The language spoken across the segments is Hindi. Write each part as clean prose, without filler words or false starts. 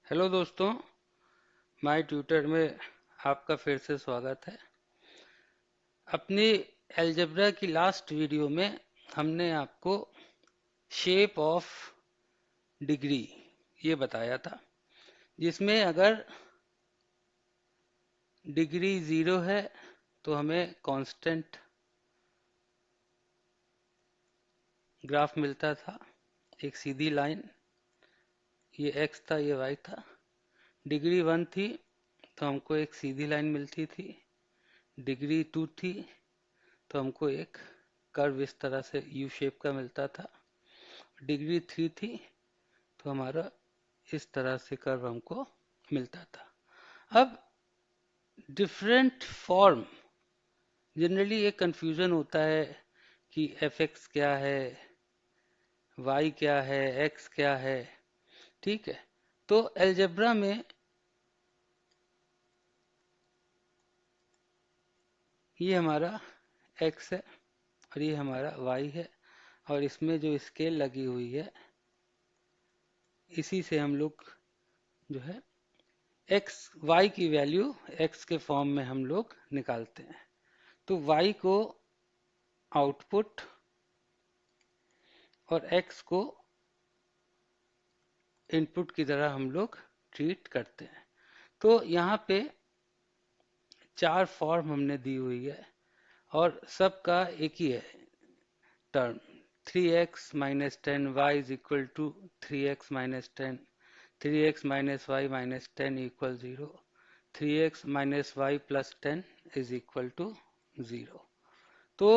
हेलो दोस्तों, माय ट्यूटर में आपका फिर से स्वागत है। अपनी अलजेब्रा की लास्ट वीडियो में हमने आपको शेप ऑफ डिग्री ये बताया था, जिसमें अगर डिग्री ज़ीरो है तो हमें कांस्टेंट ग्राफ मिलता था, एक सीधी लाइन। ये एक्स था, ये वाई था। डिग्री वन थी तो हमको एक सीधी लाइन मिलती थी। डिग्री टू थी तो हमको एक कर्व इस तरह से यू शेप का मिलता था। डिग्री थ्री थी तो हमारा इस तरह से कर्व हमको मिलता था। अब डिफरेंट फॉर्म, जनरली एक कंफ्यूजन होता है कि एफ एक्स क्या है, वाई क्या है, एक्स क्या है। ठीक है, तो अलजेब्रा में ये हमारा एक्स है और ये हमारा वाई है, और इसमें जो स्केल लगी हुई है इसी से हम लोग जो है एक्स वाई की वैल्यू एक्स के फॉर्म में हम लोग निकालते हैं। तो वाई को आउटपुट और एक्स को इनपुट की तरह हम लोग ट्रीट करते हैं। तो यहाँ पे चार फॉर्म हमने दी हुई है और सबका एक ही है term. 3x - 10y is equal to 3x - 10, 3x - y - 10 equal 0, 3x - y + 10 is equal to 0। तो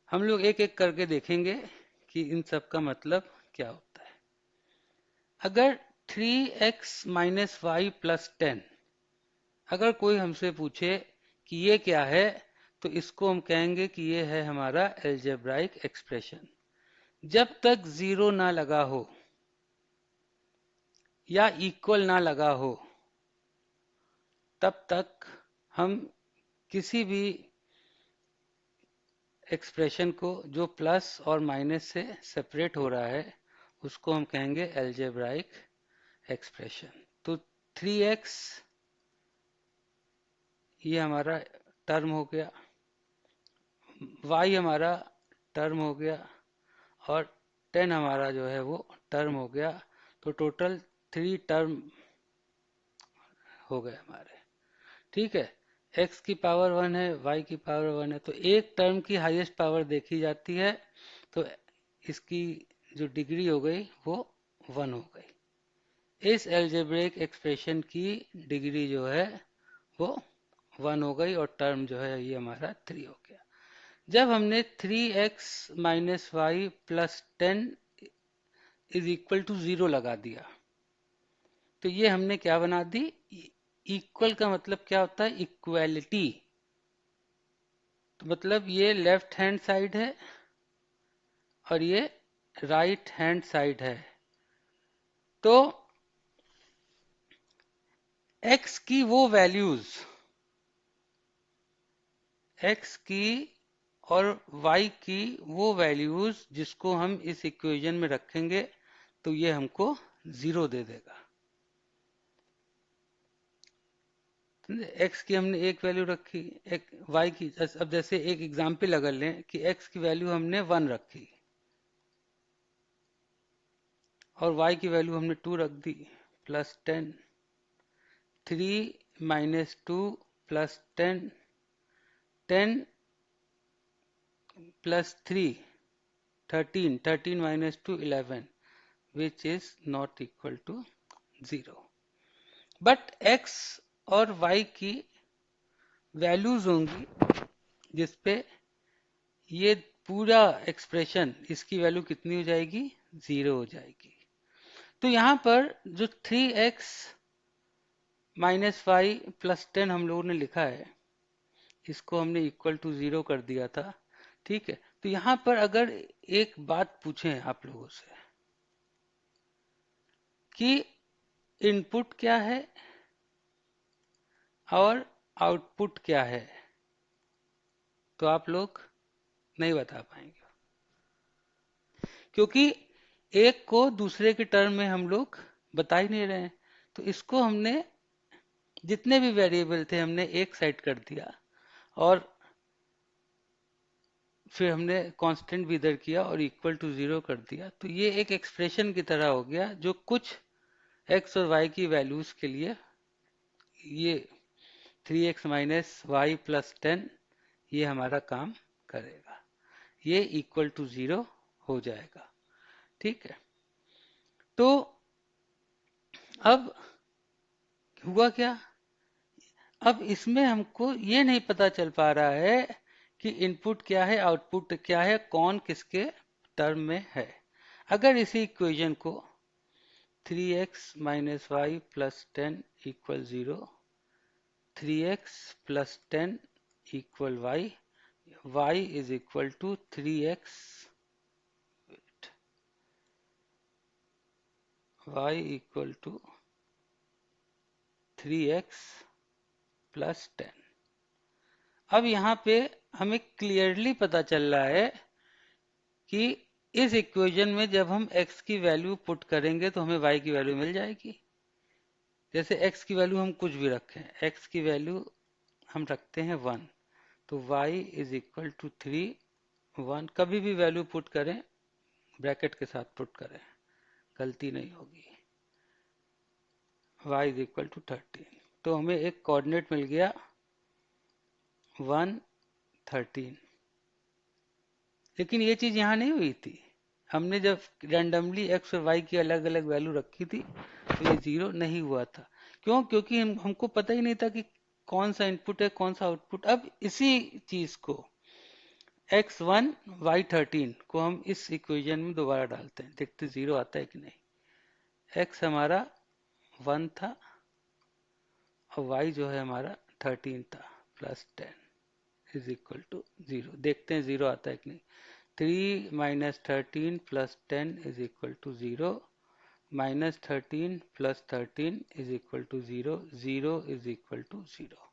हम लोग एक एक करके देखेंगे कि इन सब का मतलब क्या होता है। अगर 3x - y + 10, अगर कोई हमसे पूछे कि ये क्या है, तो इसको हम कहेंगे कि ये है हमारा एल्जेब्राइक एक्सप्रेशन। जब तक जीरो ना लगा हो या इक्वल ना लगा हो, तब तक हम किसी भी एक्सप्रेशन को जो प्लस और माइनस से सेपरेट हो रहा है उसको हम कहेंगे एल्जेब्राइक एक्सप्रेशन। तो 3x ये हमारा टर्म हो गया, y हमारा टर्म हो गया, और 10 हमारा जो है वो टर्म हो गया। तो टोटल 3 टर्म हो गए हमारे। ठीक है, x की पावर 1 है, y की पावर 1 है, तो एक टर्म की हाईएस्ट पावर देखी जाती है, तो इसकी जो डिग्री हो गई वो 1 हो गई। इस एल्जेब्रिक एक्सप्रेशन की डिग्री जो है वो 1 हो गई, और टर्म जो है ये हमारा 3 हो गया। जब हमने 3x - y + 10 is equal to 0 लगा दिया, तो ये हमने क्या बना दी, इक्वल का मतलब क्या होता है, इक्वालिटी। तो मतलब ये लेफ्ट हैंड साइड है और ये राइट हैंड साइड है। तो x की वो वैल्यूज, x की और y की वो वैल्यूज जिसको हम इस इक्वेशन में रखेंगे, तो ये हमको 0 दे देगा। x की हमने एक वैल्यू रखी, एक y की, अब जैसे एक एग्जांपल अगर लें कि x की वैल्यू हमने 1 रखी और y की वैल्यू हमने 2 रख दी, +10, 3 - 2 + 10, 10 + 3, 13, 13 - 2 11, which is not equal to 0। But x और y की वैल्यूज होंगी जिसपे ये पूरा एक्सप्रेशन, इसकी वैल्यू कितनी हो जाएगी, 0 हो जाएगी। तो यहाँ पर जो 3x - y + 10 हम लोगों ने लिखा है, इसको हमने इक्वल टू 0 कर दिया था। ठीक है, तो यहाँ पर अगर एक बात पूछें आप लोगों से कि इनपुट क्या है और आउटपुट क्या है, तो आप लोग नहीं बता पाएंगे, क्योंकि एक को दूसरे के टर्म में हम लोग बता ही नहीं रहे हैं। तो इसको हमने जितने भी वेरिएबल थे हमने एक साइड कर दिया और फिर हमने कांस्टेंट भी इधर किया और इक्वल टू जीरो कर दिया। तो ये एक एक्सप्रेशन की तरह हो गया जो कुछ एक्स और वाई की वैल्यूज के लिए ये 3x माइनस वाई प्लस 10 ये हमारा काम करेगा, ये इक्वल टू जीरो हो जाएगा। ठीक है, तो अब हुआ क्या, अब इसमें हमको ये नहीं पता चल पा रहा है कि इनपुट क्या है आउटपुट क्या है, कौन किसके टर्म में है। अगर इसी इक्वेशन को 3x minus y plus 10 equal 0, 3x plus 10 equal y, y is equal to 3x, y equal to 3x plus 10। अब यहाँ पे हमें क्लियरली पता चल रहा है कि इस इक्वेशन में जब हम x की वैल्यू पुट करेंगे तो हमें y की वैल्यू मिल जाएगी। जैसे x की वैल्यू हम कुछ भी रखें, x की वैल्यू हम रखते हैं 1, तो y इज इक्वल टू 3, 1 कभी भी वैल्यू पुट करें ब्रैकेट के साथ पुट करें, गलती नहीं होगी। y इज इक्वल टू 13, तो हमें एक कोऑर्डिनेट मिल गया 1, 13। लेकिन ये चीज यहाँ नहीं हुई थी, हमने जब रैंडमली एक्स और वाई की अलग अलग वैल्यू रखी थी तो ये जीरो नहीं हुआ था। क्यों? क्योंकि हमको पता ही नहीं था कि कौन सा इनपुट है कौन सा आउटपुट। अब इसी चीज को x1 y13 को हम इस इक्वेशन में दोबारा डालते हैं, देखते जीरो आता है कि नहीं। x हमारा 1 था और y जो है हमारा 13 था, plus 10 is equal to zero, देखते हैं जीरो आता है कि नहीं। 3 minus 13 plus 10 is equal to zero, minus 13 plus 13 is equal to zero, zero is equal to zero.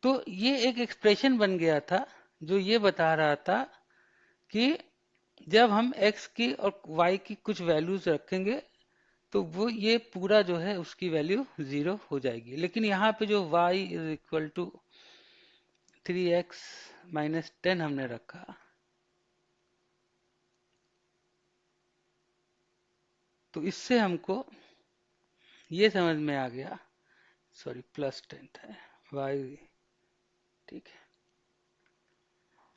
तो ये एक एक्सप्रेशन बन गया था जो ये बता रहा था कि जब हम x की और y की कुछ वैल्यूज रखेंगे तो वो ये पूरा जो है उसकी वैल्यू जीरो हो जाएगी। लेकिन यहाँ पे जो y is equal to 3x minus 10 हमने रखा, तो इससे हमको ये समझ में आ गया, सॉरी प्लस 10 है y, ठीक है।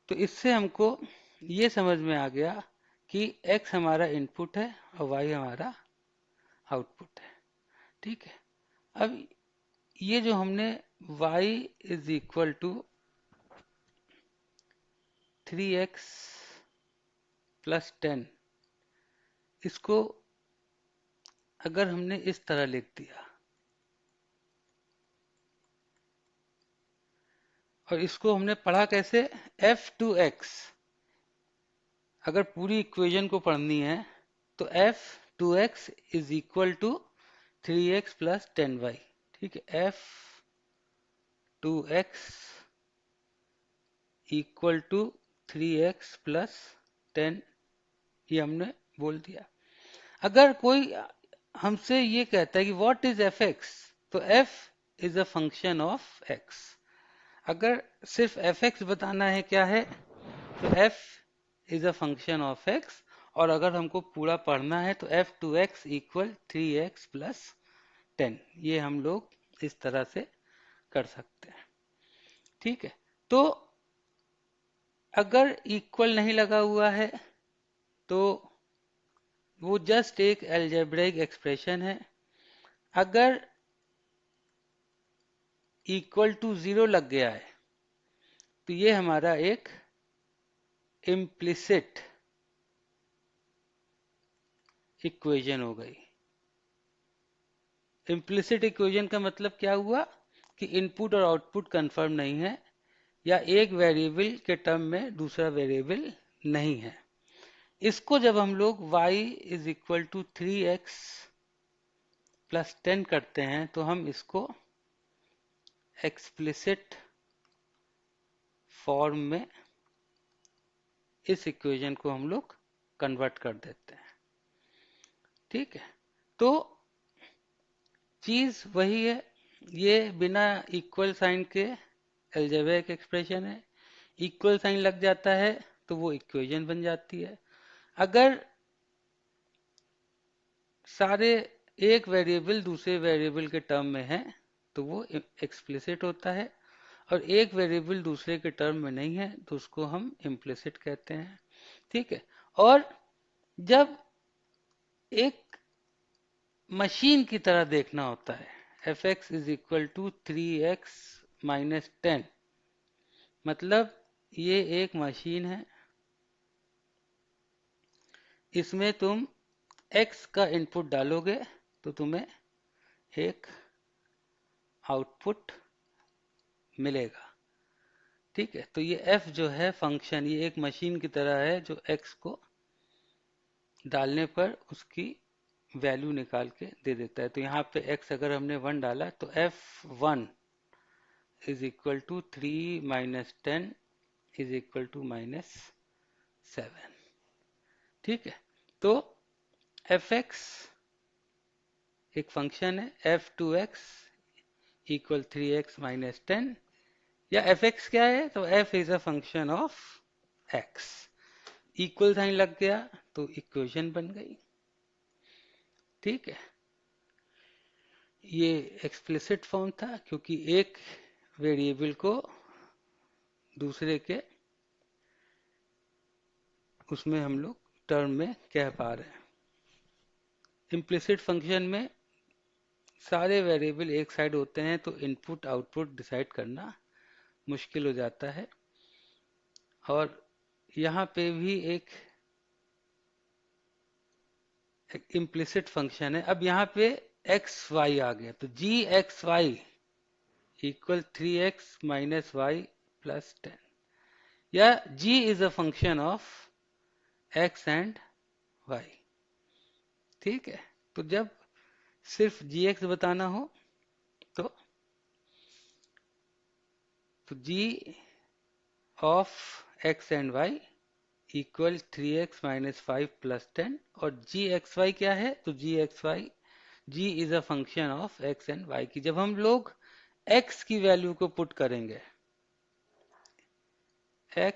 तो इससे हमको ये समझ में आ गया कि x हमारा इनपुट है और y हमारा आउटपुट है, ठीक है। अब ये जो हमने y is equal to 3x plus 10, इसको अगर हमने इस तरह लिख दिया और इसको हमने पढ़ा कैसे, f2x, अगर पूरी इक्वेशन को पढ़नी है तो f2x is equal to 3x plus 10y, ठीक है। f2x equal to 3x plus 10, ये हमने बोल दिया। अगर कोई हमसे ये कहता है कि व्हाट इज एफ एक्स, तो f is a function of x। अगर सिर्फ एफ एक्स बताना है क्या है, तो f is a function of x, और अगर हमको पूरा पढ़ना है तो f2x इक्वल 3x प्लस 10, ये हम लोग इस तरह से कर सकते हैं, ठीक है। तो अगर इक्वल नहीं लगा हुआ है तो वो जस्ट एक अलजेब्रिक एक्सप्रेशन है। अगर इक्वल टू जीरो लग गया है तो ये हमारा एक इम्प्लिसिट इक्वेशन हो गई। इम्प्लिसिट इक्वेशन का मतलब क्या हुआ कि इनपुट और आउटपुट कंफर्म नहीं है, या एक वेरिएबल के टर्म में दूसरा वेरिएबल नहीं है। इसको जब हम लोग y is equal to 3x plus 10 करते हैं तो हम इसको एक्सप्लिसिट फॉर्म में इस इक्वेशन को हम लोग कन्वर्ट कर देते हैं। ठीक है, तो चीज वही है, ये बिना इक्वल साइन के अलजेब्रिक एक्सप्रेशन है। इक्वल साइन लग जाता है तो वो इक्वेशन बन जाती है। अगर सारे एक वेरिएबल दूसरे वेरिएबल के टर्म में है तो वो एक्सप्लिसिट होता है, और एक वेरिएबल दूसरे के टर्म में नहीं है तो उसको हम इम्प्लिसिट कहते हैं। ठीक है, और जब एक मशीन की तरह देखना होता है, f x is equal to 3x-10, मतलब ये एक मशीन है, इसमें तुम x का इनपुट डालोगे तो तुम्हें एक आउटपुट मिलेगा। ठीक है, तो ये f जो है फंक्शन, ये एक मशीन की तरह है जो x को डालने पर उसकी वैल्यू निकाल के दे देता है। तो यहाँ पे x अगर हमने 1 डाला तो f1 is equal to 3 - 10 is equal to -7। ठीक है, तो एफ एक्स एक फंक्शन है, f2x इक्वल 3x-10, या एफ एक्स क्या है, तो f is a function of x। Equal sign लग गया तो इक्वेशन बन गई। ठीक है, ये एक्सप्लिसिट फॉर्म था क्योंकि एक वेरिएबल को दूसरे के उसमें हम लोग टर्म में कह पा रहे हैं। इम्प्लिसिट फंक्शन में सारे वेरिएबल एक साइड होते हैं तो इनपुट आउटपुट डिसाइड करना मुश्किल हो जाता है, और यहाँ पे भी एक इम्प्लिसिट फंक्शन है। अब यहाँ पे एक्स वाई आ गया तो G X Y equal 3x-y+10, या g is a function of x and y। ठीक है, तो जब सिर्फ gx बताना हो तो g of x and y equal 3x-5+10, और जी एक्स वाई क्या है, तो G X Y G is a function of x and y की। जब हम लोग x की वैल्यू को पुट करेंगे, x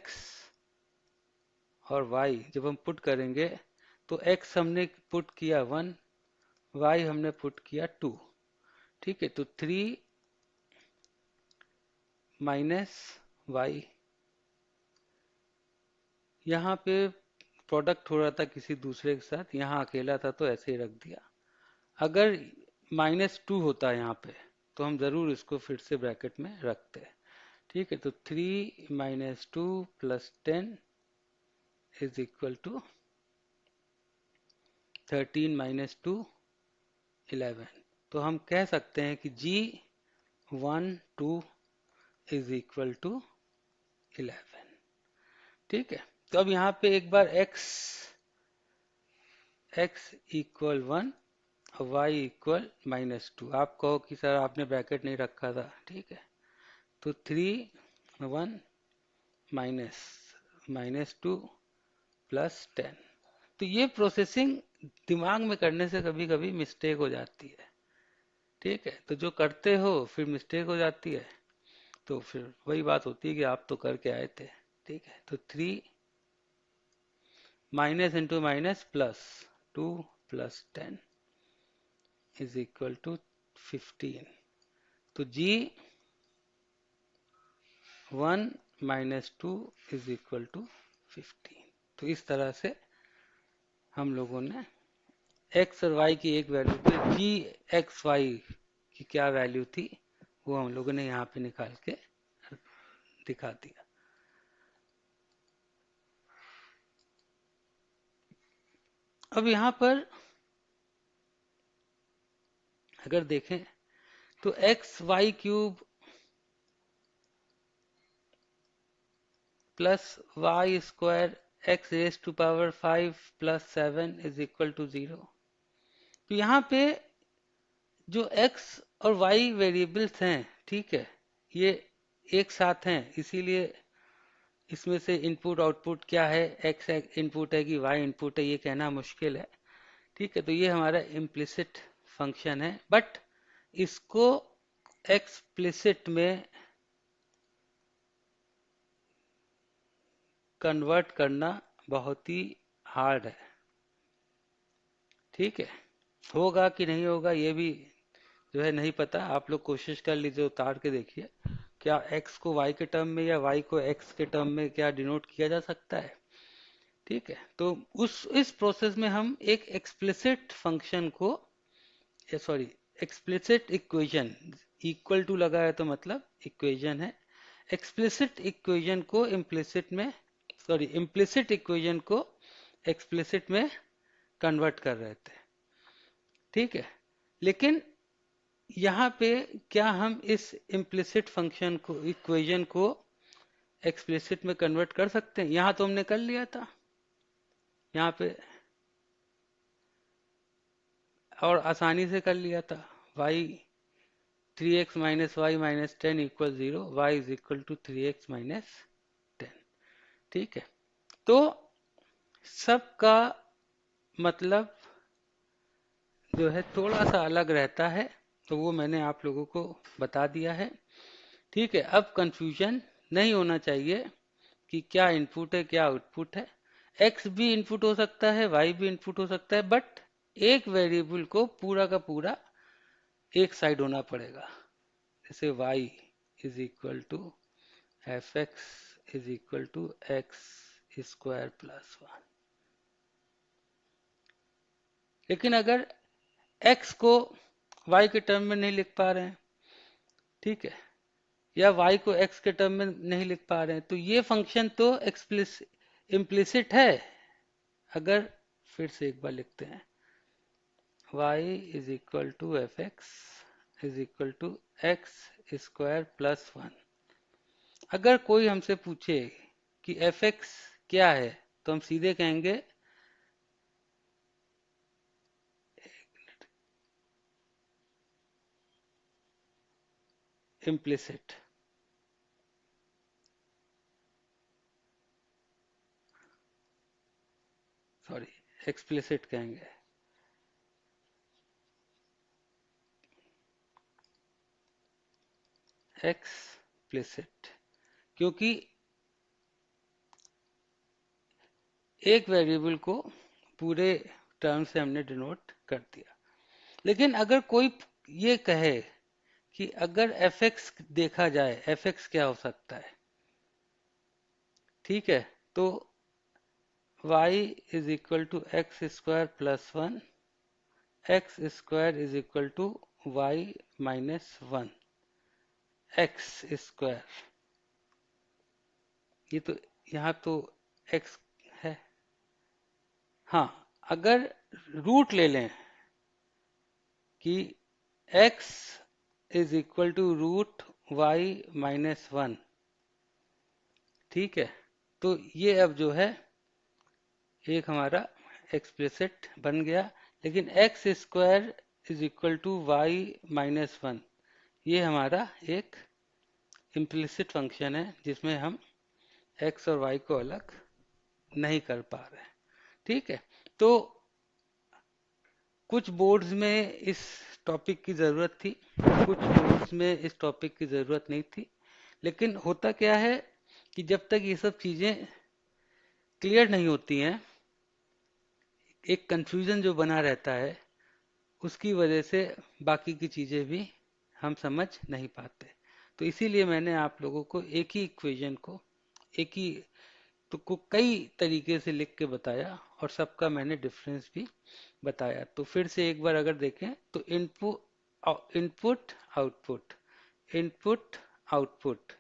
और y जब हम पुट करेंगे तो x हमने पुट किया 1, y हमने पुट किया 2। ठीक है, तो 3 माइनस वाई, यहाँ पे प्रोडक्ट हो रहा था किसी दूसरे के साथ, यहाँ अकेला था तो ऐसे ही रख दिया। अगर -2 होता है यहाँ पे तो हम जरूर इसको फिर से ब्रैकेट में रखते हैं। ठीक है, तो 3 - 2 + 10 इज इक्वल टू 13 - 2 11। तो हम कह सकते हैं कि G12 इज इक्वल टू 11। ठीक है, तो अब यहाँ पे एक बार x इक्वल 1 और y इक्वल -2, आप कहो कि सर आपने ब्रैकेट नहीं रखा था। ठीक है, तो 3 1 -2 + 10। तो ये प्रोसेसिंग दिमाग में करने से कभी कभी मिस्टेक हो जाती है। ठीक है, तो जो करते हो फिर मिस्टेक हो जाती है, तो फिर वही बात होती है कि आप तो करके आए थे। ठीक है, तो 3 minus into minus plus 2 + 10 is equal to 15। तो G1 - 2 इज इक्वल टू 15। तो इस तरह से हम लोगों ने x और y की एक वैल्यू पे जी एक्स वाई की क्या वैल्यू थी वो हम लोगों ने यहाँ पे निकाल के दिखा दिया। अब यहाँ पर अगर देखें तो XY³ + y² x⁵ + 7 is equal to 0। तो यहाँ पे जो x और y वेरिएबल्स हैं, ठीक है, ये एक साथ हैं, इसीलिए इसमें से इनपुट आउटपुट क्या है, x इनपुट है कि y इनपुट है, ये कहना मुश्किल है। ठीक है, तो ये हमारा इम्प्लिसिट फंक्शन है, बट इसको एक्सप्लिसिट में कन्वर्ट करना बहुत ही हार्ड है। ठीक है, होगा कि नहीं होगा ये भी जो है नहीं पता, आप लोग कोशिश कर लीजिए, उतार के देखिए क्या x को y के टर्म में या y को x के टर्म में क्या डिनोट किया जा सकता है। ठीक है, तो उस इस प्रोसेस में हम एक एक्सप्लिसिट फंक्शन को, sorry, explicit equation, equal to लगा है तो मतलब इक्वेशन है, एक्सप्लिसिट इक्वेशन को इम्प्लिसिट में, सॉरी, इम्प्लिसिट इक्वेशन को एक्सप्लिसिट में कन्वर्ट कर रहे थे। ठीक है, लेकिन यहाँ पे क्या हम इस इम्प्लिसिट फंक्शन को, इक्वेशन को एक्सप्लिसिट में कन्वर्ट कर सकते हैं? यहाँ तो हमने कर लिया था यहाँ पे, और आसानी से कर लिया था। y 3x minus y minus 10 equal 0, y is equal to 3x minus 10। ठीक है, तो सबका मतलब जो है थोड़ा सा अलग रहता है, तो वो मैंने आप लोगों को बता दिया है। ठीक है, अब कंफ्यूजन नहीं होना चाहिए कि क्या इनपुट है क्या आउटपुट है। x भी इनपुट हो सकता है, y भी इनपुट हो सकता है, बट एक वेरिएबल को पूरा का पूरा एक साइड होना पड़ेगा। जैसे y is equal to f x is equal to x square plus 1। लेकिन अगर x को y के टर्म में नहीं लिख पा रहे हैं, ठीक है, या y को x के टर्म में नहीं लिख पा रहे हैं, तो ये फंक्शन तो इम्प्लिसिट है। अगर फिर से एक बार लिखते हैं, y is equal to f x is equal to x square plus 1। अगर कोई हमसे पूछे कि एफ एक्स क्या है, तो हम सीधे कहेंगे इम्प्लिसिट, सॉरी, एक्सप्लिसिट कहेंगे। एक्सप्लिसिट, क्योंकि एक वेरिएबल को पूरे टर्म से हमने डिनोट कर दिया। लेकिन अगर कोई ये कहे कि अगर एफ एक्स देखा जाए, एफ एक्स क्या हो सकता है? ठीक है, तो y is equal to x square plus 1, x square is equal to y minus 1 x square. ये तो यहाँ तो x है। हाँ, अगर रूट ले लें कि x is equal to root y minus 1, ठीक है, तो ये अब जो है एक हमारा एक्सप्लिसिट बन गया। लेकिन x square is equal to y minus 1, ये हमारा एक इम्प्लिसिट फंक्शन है जिसमें हम एक्स और वाई को अलग नहीं कर पा रहे हैं। ठीक है, तो कुछ बोर्ड्स में इस टॉपिक की ज़रूरत थी, कुछ बोर्ड्स में इस टॉपिक की ज़रूरत नहीं थी। लेकिन होता क्या है कि जब तक ये सब चीज़ें क्लियर नहीं होती हैं, एक कंफ्यूजन जो बना रहता है, उसकी वजह से बाकी की चीज़ें भी हम समझ नहीं पाते। तो इसीलिए मैंने आप लोगों को एक ही इक्वेशन को एक ही तो को कई तरीके से लिख के बताया, और सबका मैंने डिफरेंस भी बताया। तो फिर से एक बार अगर देखें तो इनपुट आउटपुट, इनपुट आउटपुट,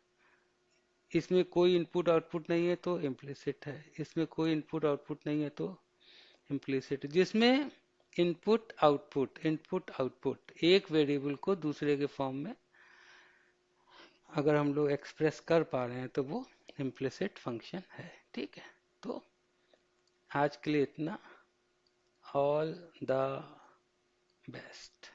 इसमें कोई इनपुट आउटपुट नहीं है तो इम्प्लिसिट है, इसमें कोई इनपुट आउटपुट नहीं है तो इम्प्लिसिट। जिसमें इनपुट आउटपुट एक वेरिएबल को दूसरे के फॉर्म में अगर हम लोग एक्सप्रेस कर पा रहे हैं तो वो इम्प्लिसिट फंक्शन है। ठीक है, तो आज के लिए इतना। All the best.